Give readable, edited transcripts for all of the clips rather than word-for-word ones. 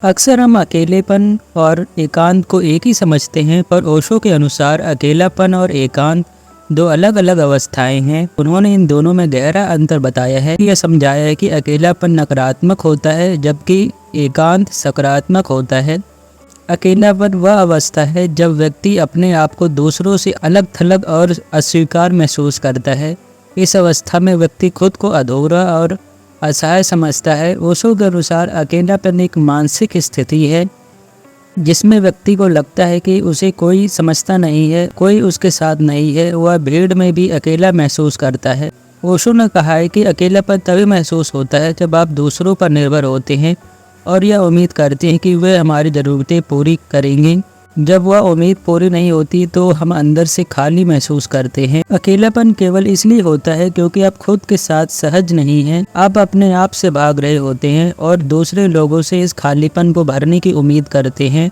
अक्सर हम अकेलेपन और एकांत को एक ही समझते हैं, पर ओशो के अनुसार अकेलापन और एकांत दो अलग अलग अवस्थाएं हैं। उन्होंने इन दोनों में गहरा अंतर बताया है। यह समझाया है कि अकेलापन नकारात्मक होता है जबकि एकांत सकारात्मक होता है। अकेलापन वह अवस्था है जब व्यक्ति अपने आप को दूसरों से अलग थलग और अस्वीकार महसूस करता है। इस अवस्था में व्यक्ति खुद को अधूरा और असहाय समझता है। ओशो के अनुसार अकेलापन एक मानसिक स्थिति है जिसमें व्यक्ति को लगता है कि उसे कोई समझता नहीं है, कोई उसके साथ नहीं है, वह भीड़ में भी अकेला महसूस करता है। ओशो ने कहा है कि अकेलापन तभी महसूस होता है जब आप दूसरों पर निर्भर होते हैं और यह उम्मीद करते हैं कि वे हमारी ज़रूरतें पूरी करेंगे। जब वह उम्मीद पूरी नहीं होती तो हम अंदर से खाली महसूस करते हैं। अकेलापन केवल इसलिए होता है क्योंकि आप खुद के साथ सहज नहीं हैं। आप अपने आप से भाग रहे होते हैं और दूसरे लोगों से इस खालीपन को भरने की उम्मीद करते हैं।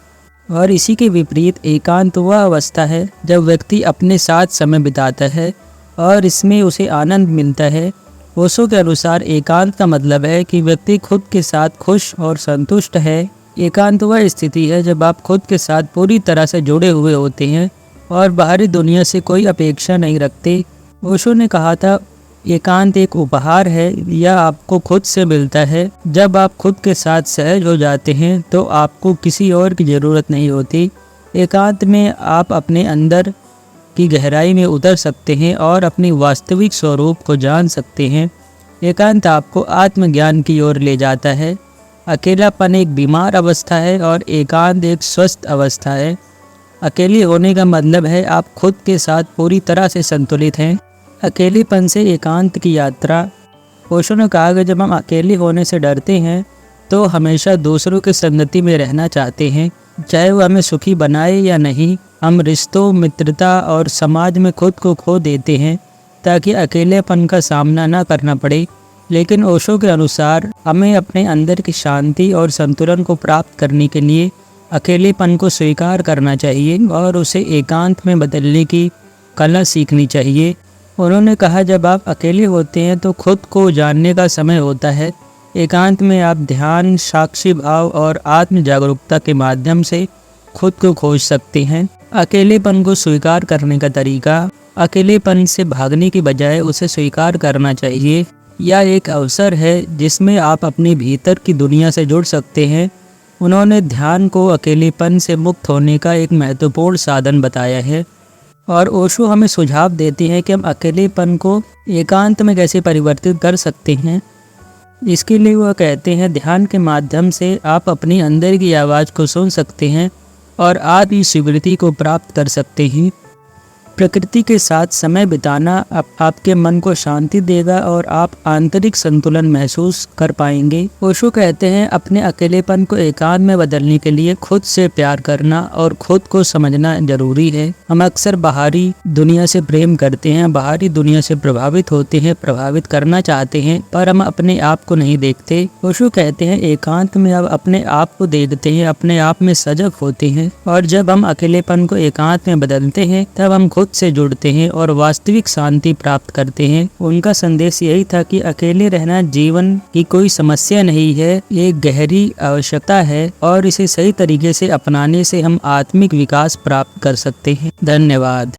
और इसी के विपरीत एकांत वह अवस्था है जब व्यक्ति अपने साथ समय बिताता है और इसमें उसे आनंद मिलता है। ओशो के अनुसार एकांत का मतलब है कि व्यक्ति खुद के साथ खुश और संतुष्ट है। एकांत वह स्थिति है जब आप खुद के साथ पूरी तरह से जुड़े हुए होते हैं और बाहरी दुनिया से कोई अपेक्षा नहीं रखते। ओशो ने कहा था, एकांत एक उपहार है, यह आपको खुद से मिलता है। जब आप खुद के साथ सहज हो जाते हैं तो आपको किसी और की ज़रूरत नहीं होती। एकांत में आप अपने अंदर की गहराई में उतर सकते हैं और अपनी वास्तविक स्वरूप को जान सकते हैं। एकांत आपको आत्मज्ञान की ओर ले जाता है। अकेलापन एक बीमार अवस्था है और एकांत एक स्वस्थ अवस्था है। अकेले होने का मतलब है आप खुद के साथ पूरी तरह से संतुलित हैं। अकेलेपन से एकांत की यात्रा। ओशो ने कहा कि जब हम अकेले होने से डरते हैं तो हमेशा दूसरों की संगति में रहना चाहते हैं, चाहे वो हमें सुखी बनाए या नहीं। हम रिश्तों, मित्रता और समाज में खुद को खो देते हैं ताकि अकेलेपन का सामना न करना पड़े। लेकिन ओशो के अनुसार हमें अपने अंदर की शांति और संतुलन को प्राप्त करने के लिए अकेलेपन को स्वीकार करना चाहिए और उसे एकांत में बदलने की कला सीखनी चाहिए। उन्होंने कहा, जब आप अकेले होते हैं तो खुद को जानने का समय होता है। एकांत में आप ध्यान, साक्षी भाव और आत्म जागरूकता के माध्यम से खुद को खोज सकते हैं। अकेलेपन को स्वीकार करने का तरीका। अकेलेपन से भागने की बजाय उसे स्वीकार करना चाहिए। यह एक अवसर है जिसमें आप अपने भीतर की दुनिया से जुड़ सकते हैं। उन्होंने ध्यान को अकेलेपन से मुक्त होने का एक महत्वपूर्ण साधन बताया है और ओशो हमें सुझाव देते हैं कि हम अकेलेपन को एकांत में कैसे परिवर्तित कर सकते हैं। इसके लिए वह कहते हैं, ध्यान के माध्यम से आप अपनी अंदर की आवाज़ को सुन सकते हैं और आत्म स्वीकृति को प्राप्त कर सकते हैं। प्रकृति के साथ समय बिताना आपके मन को शांति देगा और आप आंतरिक संतुलन महसूस कर पाएंगे। ओशो कहते हैं, अपने अकेलेपन को एकांत में बदलने के लिए खुद से प्यार करना और खुद को समझना जरूरी है। हम अक्सर बाहरी दुनिया से प्रेम करते हैं, बाहरी दुनिया से प्रभावित होते हैं, प्रभावित करना चाहते हैं, पर हम अपने आप को नहीं देखते। ओशो कहते हैं, एकांत में आप अपने आप को देखते हैं, अपने आप में सजग होते हैं और जब हम अकेलेपन को एकांत में बदलते हैं तब हम खुद से जुड़ते हैं और वास्तविक शांति प्राप्त करते हैं। उनका संदेश यही था कि अकेले रहना जीवन की कोई समस्या नहीं है, एक गहरी आवश्यकता है और इसे सही तरीके से अपनाने से हम आत्मिक विकास प्राप्त कर सकते हैं। धन्यवाद।